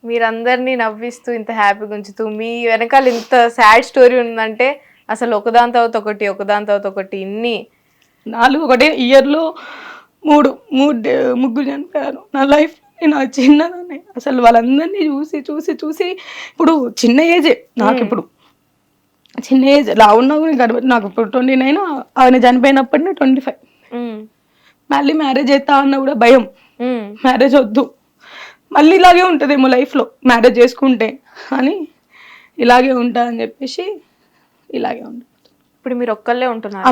మీరందరినీ నవ్విస్తూ ఇంత హ్యాపీగా ఉంచుతూ మీ వెనకాల ఇంత సాడ్ స్టోరీ ఉందంటే అసలు ఒకదాని తర్వాత ఒకటి ఒకదాని తర్వాత ఒకటి ఇన్ని 4 ఒకటే ఇయర్లో ముగ్గురు చనిపోయారు నా లైఫ్. నేను చిన్నదాన్ని అసలు వాళ్ళందరినీ చూసి చూసి చూసి ఇప్పుడు చిన్న ఏజే నాకు, ఇప్పుడు చిన్న ఏజ్ లా ఉన్నా కూడా నాకు ఇప్పుడు 29, ఆయన చనిపోయినప్పటినీ 25. మళ్ళీ మ్యారేజ్ అవుతా అన్న కూడా భయం, మ్యారేజ్ వద్దు మళ్ళీ ఇలాగే ఉంటుందేమో లైఫ్లో మ్యారేజ్ చేసుకుంటే అని, ఇలాగే ఉంటా అని చెప్పేసి ఇలాగే ఉంటుంది. ఇప్పుడు మీరు ఒక్కళ్ళే ఉంటున్నారు?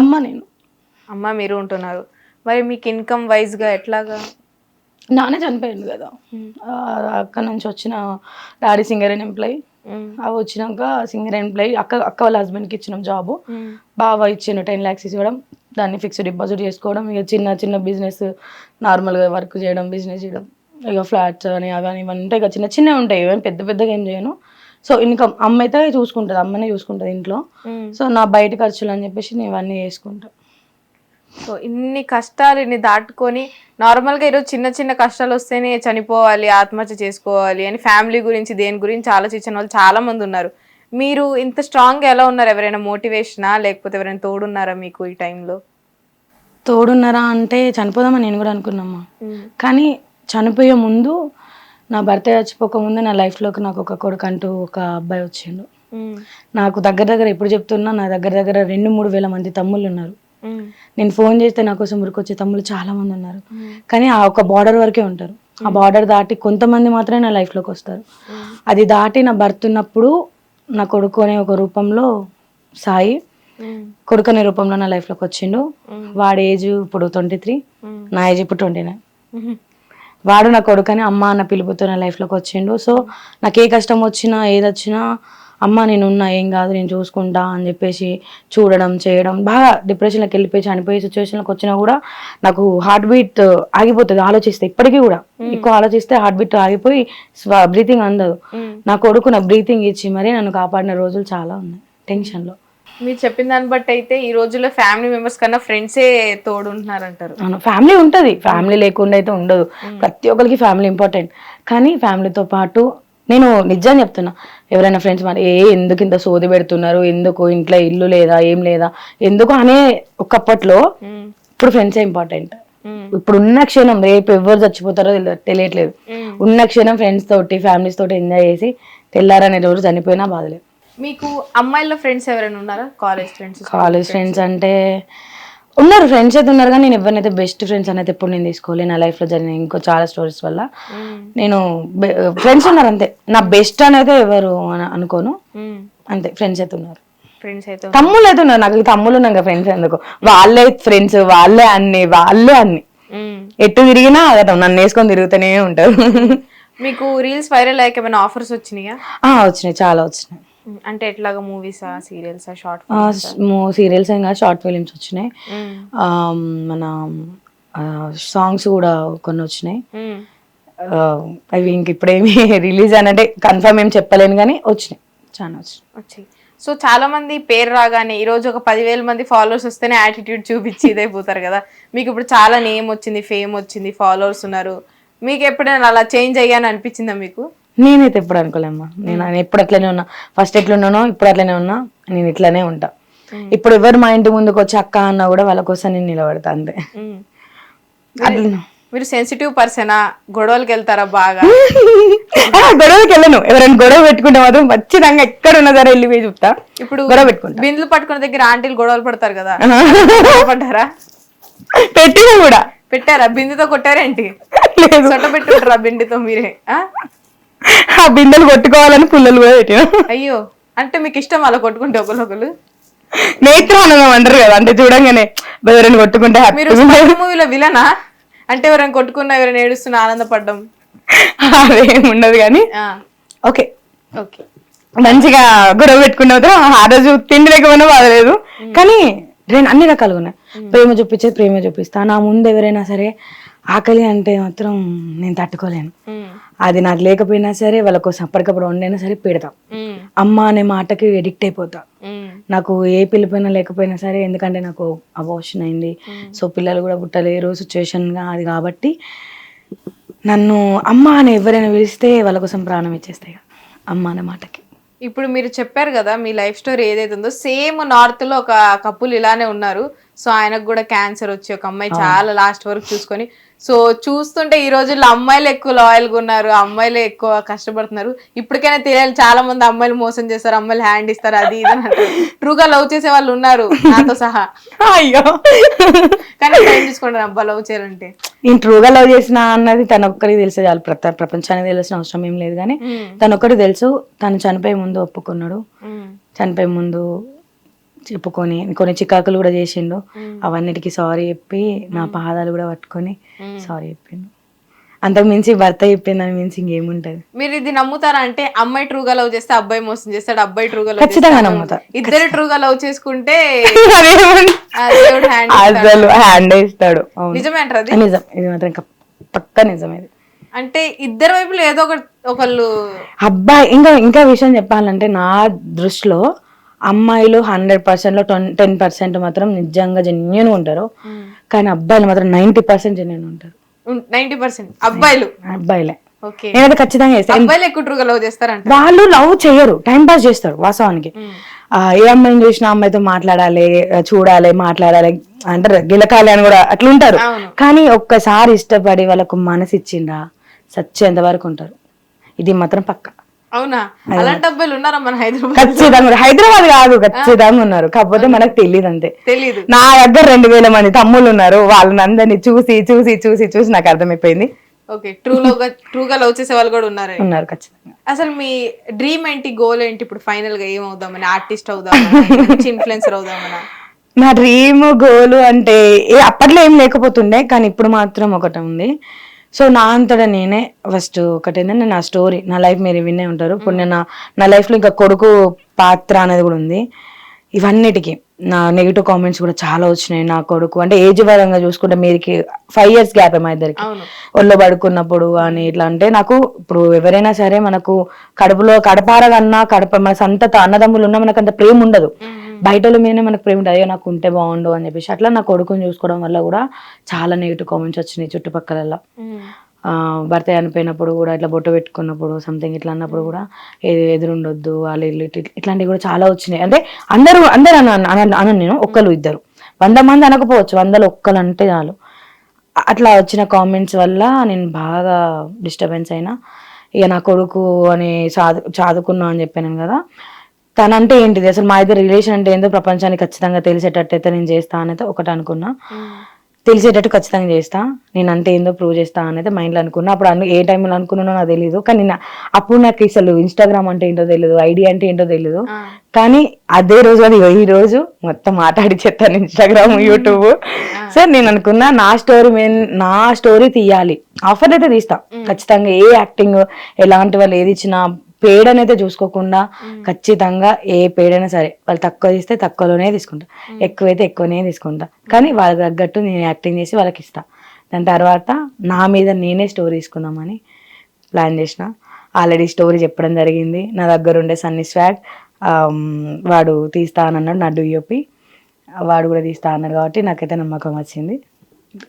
అమ్మ మీరు ఉంటున్నారు. మరి మీకు ఇన్కమ్ వైజ్గా ఎట్లాగా? నానే చనిపోయింది కదా, అక్కడ నుంచి వచ్చిన డాడీ సింగర్ అండ్ ఎంప్లాయీ, అవి వచ్చినాక సింగర్ ఎంప్లాయీ అక్క వాళ్ళ హస్బెండ్కి ఇచ్చినాం జాబు. బాగా ఇచ్చిండు 10 lakhs ఇవ్వడం, దాన్ని ఫిక్స్డ్ డిపాజిట్ చేసుకోవడం, ఇక చిన్న చిన్న బిజినెస్ నార్మల్గా వర్క్ చేయడం, బిజినెస్ చేయడం, ఇక ఫ్లాట్స్ అని అవన్నీ ఇవన్నీ ఉంటాయి కదా, చిన్న చిన్నవి ఉంటాయి, ఏమైనా పెద్ద పెద్దగా ఏం చేయను. సో ఇన్కమ్ అమ్మ అయితే చూసుకుంటుంది, అమ్మనే చూసుకుంటుంది ఇంట్లో. సో నా బయట ఖర్చులు అని చెప్పేసి నేను ఇవన్నీ చేసుకుంటాను. సో ఇన్ని కష్టాలు ఇన్ని దాటుకొని నార్మల్గా ఈరోజు చిన్న చిన్న కష్టాలు వస్తేనే చనిపోవాలి, ఆత్మహత్య చేసుకోవాలి అని ఫ్యామిలీ గురించి దేని గురించి ఆలోచించిన వాళ్ళు చాలా మంది ఉన్నారు. మీరు ఇంత స్ట్రాంగ్గా ఎలా ఉన్నారు? ఎవరైనా మోటివేషనా లేకపోతే ఎవరైనా తోడున్నారా మీకు ఈ టైంలో? తోడున్నారా అంటే చనిపోదామని నేను కూడా అనుకున్నామ్మా, కానీ చనిపోయే ముందు నా భర్త చచ్చిపోక ముందు నా లైఫ్లోకి నాకు ఒక కొడుకు అంటూ ఒక అబ్బాయి వచ్చిండు. నాకు దగ్గర ఎప్పుడు చెప్తున్నా, నా దగ్గర 2-3 వేల మంది తమ్ముళ్ళు ఉన్నారు. నేను ఫోన్ చేస్తే నా కోసం ఉరికొచ్చే తమ్ముళ్ళు చాలా మంది ఉన్నారు, కానీ ఆ ఒక బార్డర్ వరకే ఉంటారు. ఆ బార్డర్ దాటి కొంతమంది మాత్రమే నా లైఫ్లోకి వస్తారు. అది దాటి నా భర్త ఉన్నప్పుడు నా కొడుకు అనే ఒక రూపంలో సాయి కొడుకు అనే రూపంలో నా లైఫ్లోకి వచ్చిండు. వాడి ఏజ్ ఇప్పుడు 23, నా ఏజ్ ఇప్పుడు 29. వాడు నా కొడుకని అమ్మ అన్న పిలుపుతో నా లైఫ్లోకి వచ్చిండు. సో నాకు ఏ కష్టం వచ్చినా ఏది వచ్చినా అమ్మ నేనున్నా, ఏం కాదు నేను చూసుకుంటా అని చెప్పేసి చూడడం చేయడం. బాగా డిప్రెషన్లోకి వెళ్ళిపోయి చనిపోయే సిచ్యువేషన్లోకి వచ్చినా కూడా నాకు హార్ట్ బీట్ ఆగిపోతుంది ఆలోచిస్తే. ఇప్పటికీ కూడా ఎక్కువ ఆలోచిస్తే హార్ట్ బీట్ ఆగిపోయి బ్రీతింగ్ అందదు. నా కొడుకు నాకు బ్రీతింగ్ ఇచ్చి మరీ నన్ను కాపాడిన రోజులు చాలా ఉన్నాయి టెన్షన్లో. మీరు చెప్పిన దాన్ని బట్టి అయితే ఈ రోజుల్లో ఫ్యామిలీ మెంబర్స్ కన్నా ఫ్రెండ్సే తోడుంటున్నారంటారు. ఫ్యామిలీ ఉంటుంది, ఫ్యామిలీ లేకుండా అయితే ఉండదు. ప్రతి ఒక్కరికి ఫ్యామిలీ ఇంపార్టెంట్, కానీ ఫ్యామిలీతో పాటు నేను నిజం చెప్తున్నా, ఎవరైనా ఫ్రెండ్స్ మరి ఎందుకు ఇంత సోది పెడుతున్నారు, ఎందుకు ఇంట్లో ఇల్లు లేదా ఏం లేదా ఎందుకు అనే ఒకప్పట్లో, ఇప్పుడు ఫ్రెండ్సే ఇంపార్టెంట్. ఇప్పుడు ఉన్న క్షణం రేపు ఎవరు చచ్చిపోతారో తెలియట్లేదు. ఉన్న క్షణం ఫ్రెండ్స్ తోటి ఫ్యామిలీస్ తోటి ఎంజాయ్ చేసి తెల్లారనే రోజు చనిపోయినా బాధలేదు. మీకు అమ్మాయిల ఫ్రెండ్స్ ఎవరైనా ఉన్నారా? కాలేజ్ ఫ్రెండ్స్ అంటే ఉన్నారు, ఫ్రెండ్స్ అయితే ఉన్నారు, కానీ నేను ఎవరినైతే బెస్ట్ ఫ్రెండ్స్ అనేది ఎప్పుడు నేను తీసుకోవాలి. నా లైఫ్లో జరిగిన ఇంకో చాలా స్టోరీస్ వల్ల నేను ఫ్రెండ్స్ ఉన్నారు అంతే. నా బెస్ట్ అనేది ఎవరు అనుకోను, అంతే. ఫ్రెండ్స్ అయితే ఉన్నారు, తమ్ముళ్ళు అయితే ఉన్నారు. నాకు తమ్ముళ్ళు ఉన్నాక ఫ్రెండ్స్ ఎందుకు, వాళ్ళే ఫ్రెండ్స్, వాళ్ళే అన్ని ఎటు తిరిగినా నన్ను వేసుకొని తిరుగుతూనే ఉంటారు. మీకు రీల్స్ వైరల్ అయ్యాక ఏమైనా ఆఫర్స్ వచ్చినాయా? వచ్చినాయి, చాలా వచ్చినాయి. అంటే ఎట్లాగా మూవీసా, సీరియల్సా, షార్ట్ సీరియల్స్ ఏం కాదు, షార్ట్ ఫిలిమ్స్ వచ్చినాయి. మన సాంగ్స్ కూడా కొన్ని వచ్చినాయి. అవి ఇంక ఇప్పుడేమి రిలీజ్ అంటే కన్ఫర్మ్ ఏం చెప్పలేను, కానీ వచ్చినాయి, చాలా వచ్చినాయి. సో చాలా మంది పేరు రాగానే ఈ రోజు ఒక 10,000 మంది ఫాలోవర్స్ వస్తేనే యాటిట్యూడ్ చూపించి ఇదైపోతారు కదా. మీకు ఇప్పుడు చాలా నేమ్ వచ్చింది, ఫేమ్ వచ్చింది, ఫాలోవర్స్ ఉన్నారు. మీకు ఎప్పుడైనా అలా చేంజ్ అయ్యాని అనిపించిందా మీకు? నేనైతే ఎప్పుడు అనుకోలేమ్మా. నేను ఎప్పుడు అట్లనే ఉన్నా, ఫస్ట్ ఎట్లున్నానో ఇప్పుడు అట్లనే ఉన్నా, నేను ఇట్లనే ఉంటా. ఇప్పుడు ఎవరు మా ఇంటి ముందుకు వచ్చి అక్క అన్నా కూడా వాళ్ళ కోసం నేను నిలబడతా అంతే. మీరు సెన్సిటివ్ పర్సనా? గొడవలకి వెళ్తారా బాగా? గొడవకి వెళ్ళను, ఎవరైనా గొడవ పెట్టుకుంటే మాత్రం ఖచ్చితంగా ఎక్కడ ఉన్న సరే వెళ్ళి పోయి చూస్తా. ఇప్పుడు గొడవ పెట్టుకుంటా. బిందులు పట్టుకున్న దగ్గర ఆంటీలు గొడవలు పడతారు కదా, పడ్డారా? పెట్టినా కూడా. పెట్టారా? బిందుతో కొట్టారేంటి? సొట్ట పెట్టుకుంటారా బిందుతో మీరే? ఆ బిందెలు కొట్టుకోవాలని పుల్లలు కూడా పెట్టినా. అయ్యో, అంటే మీకు ఇష్టం అలా కొట్టుకుంటే ఒకరు? నేత్రానందం అంటారు కదా, అంటే చూడంగానే ఎవరైనా కొట్టుకుంటే. మీరు మూవీలో విలనా? అంటే ఎవరైనా కొట్టుకున్నా, ఎవరైనా ఏడుస్తున్నా ఆనందపడ్డం అదేం ఉండదు, కానీ ఓకే ఓకే మంచిగా గొడవ పెట్టుకున్న ఆ రోజు తిండి లేకపోయినా బాధలేదు, కానీ నేను అన్ని రకాలుగా ఉన్నాయి. ప్రేమ చూపించేది ప్రేమ చూపిస్తా. నా ముందు ఎవరైనా సరే ఆకలి అంటే మాత్రం నేను తట్టుకోలేను. అది నాకు లేకపోయినా సరే వాళ్ళ కోసం అప్పటికప్పుడు వండైనా సరే పెడతా. అమ్మ అనే మాటకి ఎడిక్ట్ అయిపోతా. నాకు ఏ పిల్లపైనా లేకపోయినా సరే, ఎందుకంటే నాకు అబార్షన్ అయింది, సో పిల్లలు కూడా పుట్టలేరు సిచ్యువేషన్ గా అది. కాబట్టి నన్ను అమ్మ అని ఎవరైనా పిలిస్తే వాళ్ళ కోసం ప్రాణం ఇచ్చేస్తాయి అమ్మ అనే మాటకి. ఇప్పుడు మీరు చెప్పారు కదా మీ లైఫ్ స్టోరీ ఏదైతే ఉందో, సేమ్ నార్త్ లో ఒక కపుల్ ఇలానే ఉన్నారు. సో ఆయనకు కూడా క్యాన్సర్ వచ్చి ఒక అమ్మాయి చాలా లాస్ట్ వరకు చూసుకొని, సో చూస్తుంటే ఈ రోజుల్లో అమ్మాయిలు ఎక్కువ లాయల్గా ఉన్నారు, అమ్మాయిలు ఎక్కువ కష్టపడుతున్నారు. ఇప్పటికైనా తెలియాలి, చాలా మంది అమ్మాయిలు మోసం చేస్తారు, అమ్మాయిలు హ్యాండ్ ఇస్తారు, అది ఇది అని అంటారు. ట్రూగా లవ్ చేసే వాళ్ళు ఉన్నారు నాతో సహా. అయ్యో కానీ టైం తీసుకుంటారు అబ్బా లవ్ చేయాలంటే. నేను ట్రూగా లవ్ చేసిన అన్నది తన ఒక్కరికి తెలిసే చాలు, ప్రపంచానికి తెలిసిన అవసరం ఏం లేదు. కానీ తను ఒక్కరికి తెలుసు, తను చనిపోయే ముందు ఒప్పుకున్నాడు, చనిపోయే ముందు చెప్పుకొని కొన్ని చికాకులు కూడా చేసిండు. అవన్నిటికీ సారీ చెప్పి నా పాదాలు కూడా పట్టుకొని సారీ చెప్పిండు. అంతకు మించి భర్త చెప్పింది అని మించి ఇంకేముంటది. మీరు ఇది నమ్ముతారా? అంటే అమ్మాయి ట్రూగా లవ్ చేస్తే అబ్బాయి మోసం చేస్తాడు, అబ్బాయి ట్రూగా లవ్ ఖచ్చితంగా నమ్ముతా. ఇద్దరు ట్రూగా లవ్ చేసుకుంటే అసలు హ్యాండ్ ఇస్తాడు. నిజమే అంటారు అది? నిజం, ఇది మాత్రం పక్కా నిజం. ఇది అంటే ఇద్దరు వైపులు ఏదో ఒకళ్ళు అబ్బాయి. ఇంకా విషయం చెప్పాలంటే నా దృష్టిలో అమ్మాయిలు 100%లో 10% మాత్రం నిజంగా జెన్యూన్ ఉంటారు, కానీ అబ్బాయిలు మాత్రం 90% జెన్యూన్ ఉంటారు. 90% అబ్బాయిలే. నేనైతే ఖచ్చితంగా చేస్తాను. అబ్బాయిలు ఎక్కువ ట్రూగా లవ్ చేస్తారంట. వాళ్ళు లవ్ చేయరు, టైం పాస్ చేస్తారు వాస్తవానికి. ఏ అమ్మాయిని చూసినా అమ్మాయితో మాట్లాడాలి, చూడాలి, మాట్లాడాలి అంటారు, గిలకాలి అని కూడా అట్లా ఉంటారు. కానీ ఒక్కసారి ఇష్టపడి వాళ్ళకు మనసు ఇచ్చిండ్రా సచ్చేంత వరకు ఉంటారు. ఇది మాత్రం పక్క. అవునా? అలాంటి అబ్బాయిలు ఉన్నారా మన హైదరాబాద్? ఖచ్చితంగా, హైదరాబాద్ కాదు ఖచ్చితంగా ఉన్నారు, కాకపోతే మనకు తెలియదు అంతే. తెలీదు. నా దగ్గర 2000 మంది తమ్ముళ్ళు ఉన్నారు, వాళ్ళని అందరినీ చూసి చూసి చూసి చూసి నాకు అర్థమైపోయింది. ఓకే, ట్రూగా లవ్ చేసే వాళ్ళు కూడా ఉన్నారు ఖచ్చితంగా. అసలు మీ డ్రీమ్ ఏంటి, గోల్ ఏంటి? ఇప్పుడు ఫైనల్ గా ఏమవుదామని? ఆర్టిస్ట్ అవుదామని, ఇన్ఫ్లుయెన్సర్ అవుదామని? నా డ్రీమ్ గోల్ అంటే అప్పట్లో ఏం లేకపోతుండే, కానీ ఇప్పుడు మాత్రం ఒకటి ఉంది. సో నా అంతటా నేనే ఫస్ట్ ఒకటి ఏంటంటే నా స్టోరీ, నా లైఫ్ మీరు వినే ఉంటారు. ఇప్పుడు నేను నా లైఫ్లో ఇంకా కొడుకు పాత్ర అనేది కూడా ఉంది. ఇవన్నిటికీ నా నెగిటివ్ కామెంట్స్ కూడా చాలా వచ్చినాయి. నా కొడుకు అంటే ఏజ్ పరంగా చూసుకుంటే మీరికి 5 years గ్యాప్ మా ఇద్దరికి. ఒళ్ళో పడుకున్నప్పుడు అని ఇట్లా అంటే నాకు ఇప్పుడు ఎవరైనా సరే మనకు కడుపులో కడపారగన్నా మన సంతత అన్నదమ్ములు ఉన్నా మనకు అంత ప్రేమ ఉండదు. బయటల మీదనే మనకు ప్రేమ ఉంటుంది, అయ్యో నాకు ఉంటే బాగుండు అని చెప్పేసి. అట్లా నా కొడుకుని చూసుకోవడం వల్ల కూడా చాలా నెగిటివ్ కామెంట్స్ వచ్చినాయి చుట్టుపక్కల. భర్త చనిపోయినప్పుడు కూడా ఇట్లా బొట్టు పెట్టుకున్నప్పుడు సంథింగ్ ఇట్లా అన్నప్పుడు కూడా ఎదురుండొద్దు వాళ్ళు ఇట్లాంటివి కూడా చాలా వచ్చినాయి. అంటే అందరూ అన్న నేను ఒక్కరు ఇద్దరు 100 మంది అనకపోవచ్చు, 100లో ఒక్కరు అంటే చాలు. అట్లా వచ్చిన కామెంట్స్ వల్ల నేను బాగా డిస్టర్బెన్స్ అయినా. ఇక నా కొడుకు అని చదువుకున్నా అని చెప్పాను కదా, తనంటే ఏంటిది అసలు మా ఇద్దరు రిలేషన్ అంటే ఏందో ప్రపంచానికి ఖచ్చితంగా తెలిసేటట్టు అయితే నేను చేస్తా అనేది ఒకటి అనుకున్నా. తెలిసేటట్టు ఖచ్చితంగా చేస్తా, నేనంటే ఏందో ప్రూవ్ చేస్తా అనేది మైండ్లో అనుకున్నా. అప్పుడు ఏ టైంలో అనుకున్నానో నాకు తెలియదు, కానీ అప్పుడు నాకు అసలు ఇన్స్టాగ్రామ్ అంటే ఏంటో తెలియదు, ఐడి అంటే ఏంటో తెలియదు. కానీ అదే రోజు అది ఈ రోజు మొత్తం మాట్లాడి చెప్తాను ఇన్స్టాగ్రామ్, యూట్యూబ్. సో నేను అనుకున్నా నా స్టోరీ తీయాలి, ఆఫర్ అయితే తీస్తా ఖచ్చితంగా. ఏ యాక్టింగ్ ఎలాంటి వాళ్ళు ఏది ఇచ్చినా పేడనైతే చూసుకోకుండా ఖచ్చితంగా ఏ పేడైనా సరే వాళ్ళు తక్కువ తీస్తే తక్కువలోనే తీసుకుంటా, ఎక్కువైతే ఎక్కువనే తీసుకుంటా. కానీ వాళ్ళకి తగ్గట్టు నేను యాక్టింగ్ చేసి వాళ్ళకి ఇస్తా. దాని తర్వాత నా మీద నేనే స్టోరీ తీసుకుందామని ప్లాన్ చేసిన. ఆల్రెడీ స్టోరీ చెప్పడం జరిగింది. నా దగ్గర ఉండే సన్నీ స్వాగ్ వాడు తీస్తా అని అన్నాడు, నా DOP వాడు కూడా తీస్తా అన్నాడు. కాబట్టి నాకైతే నమ్మకం వచ్చింది,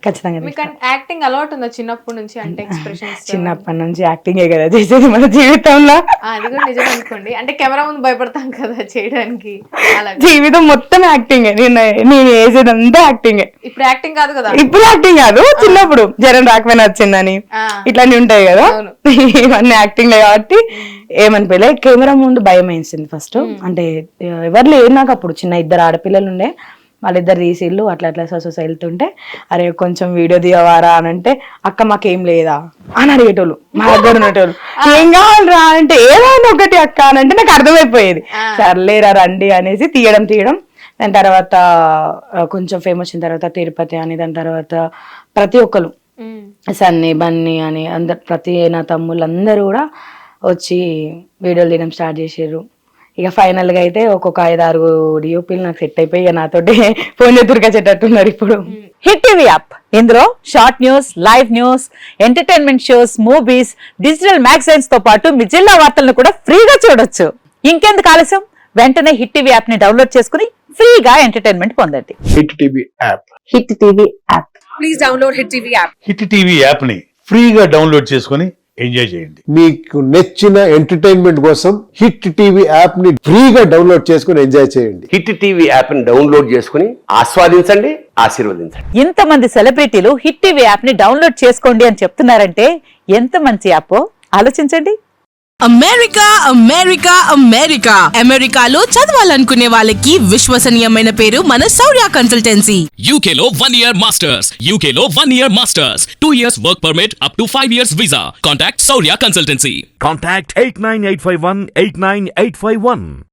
ఖచ్చితంగా. యాక్టింగ్ అలవాటు ఉందా చిన్నప్పటి నుంచి? అంటే ఎక్స్ప్రెషన్స్ చిన్నప్పటి నుంచి యాక్టింగే కదా చేసేది మన జీవితంలో. అది కూడా నిజం అనుకోండి, అంటే కెమెరా ముందు భయపడతాం కదా చేయడానికి. జీవితం మొత్తం యాక్టింగే, నేను వేసేదంతా యాక్టింగే. ఇప్పుడు యాక్టింగ్ కాదు కదా, ఇప్పుడు యాక్టింగ్ కాదు, చిన్నప్పుడు జ్వరం రాకపోయినా వచ్చిందని ఇట్లాంటి ఉంటాయి కదా, ఇవన్నీ యాక్టింగ్ కాబట్టి ఏమనిపోయలే. కెమెరా ముందు భయం వేసింది ఫస్ట్. అంటే ఎవరు లేరు నాకు అప్పుడు, చిన్న 2 ఆడపిల్లలు ఉండే, వాళ్ళిద్దరు తీసిళ్ళు అట్లా అట్లా వెళ్తుంటే, అరే కొంచెం వీడియో తీయవారా అని అంటే, అక్క మాకేం లేదా అని అడిగేటోళ్ళు మా దగ్గర ఉండేటోళ్ళు. ఏం కావాలరా అంటే ఏదైనా ఒకటి అక్క అని అంటే నాకు అర్థమైపోయేది. సర్లేరా రండి అనేసి తీయడం. దాని తర్వాత కొంచెం ఫేమస్ అయిన తర్వాత తిరుపతి అని, దాని తర్వాత ప్రతి ఒక్కరు సన్నీ బన్నీ అని అందరు నా తమ్ముళ్ళు అందరూ కూడా వచ్చి వీడియోలు తీయడం స్టార్ట్ చేసారు. ఇక ఫైనల్ గా అయితే ఒక్కొక్క 5-6 DOPలు నాకు సెట్ అయిపోయి నాతోటి ఫోన్ చెట్టున్నారు ఇప్పుడు. హిట్ టీవీ యాప్, ఇందులో short news, live news, entertainment shows, movies, digital magazines తో పాటు మీ జిల్లా వార్తలను కూడా ఫ్రీగా చూడొచ్చు. ఇంకెందుకు ఆలస్యం, వెంటనే హిట్ టీవీ యాప్ ని డౌన్లోడ్ చేసుకుని ఫ్రీగా ఎంటర్టైన్మెంట్ పొందండి. Hit TV app. Hit TV app. Please download Hit TV app. Hit TV app ని ఫ్రీగా డౌన్లోడ్ చేసుకొని ఎంజాయ్ చేయండి. మీకు నచ్చిన ఎంటర్టైన్మెంట్ కోసం హిట్ టీవీ యాప్ ని ఫ్రీగా డౌన్లోడ్ చేసుకుని ఎంజాయ్ చేయండి. హిట్ టీవీ యాప్ ని డౌన్లోడ్ చేసుకుని ఆస్వాదించండి, ఆశీర్వదించండి. ఇంతమంది సెలబ్రిటీలు హిట్ టీవీ యాప్ ని డౌన్లోడ్ చేసుకోండి అని చెప్తున్నారంటే ఎంత మంచి యాప్ ఆలోచించండి. అమెరికా అమెరికా అమెరికా అమెరికాలో చదవాలనుకునే వాళ్ళకి విశ్వసనీయమైన పేరు మన శౌర్య కన్సల్టెన్సీ. UK లో 1 year masters. UK లో 1 year masters. 2 years work permit up to 5 years visa. Contact Saurya Consultancy. Contact 89851 89851.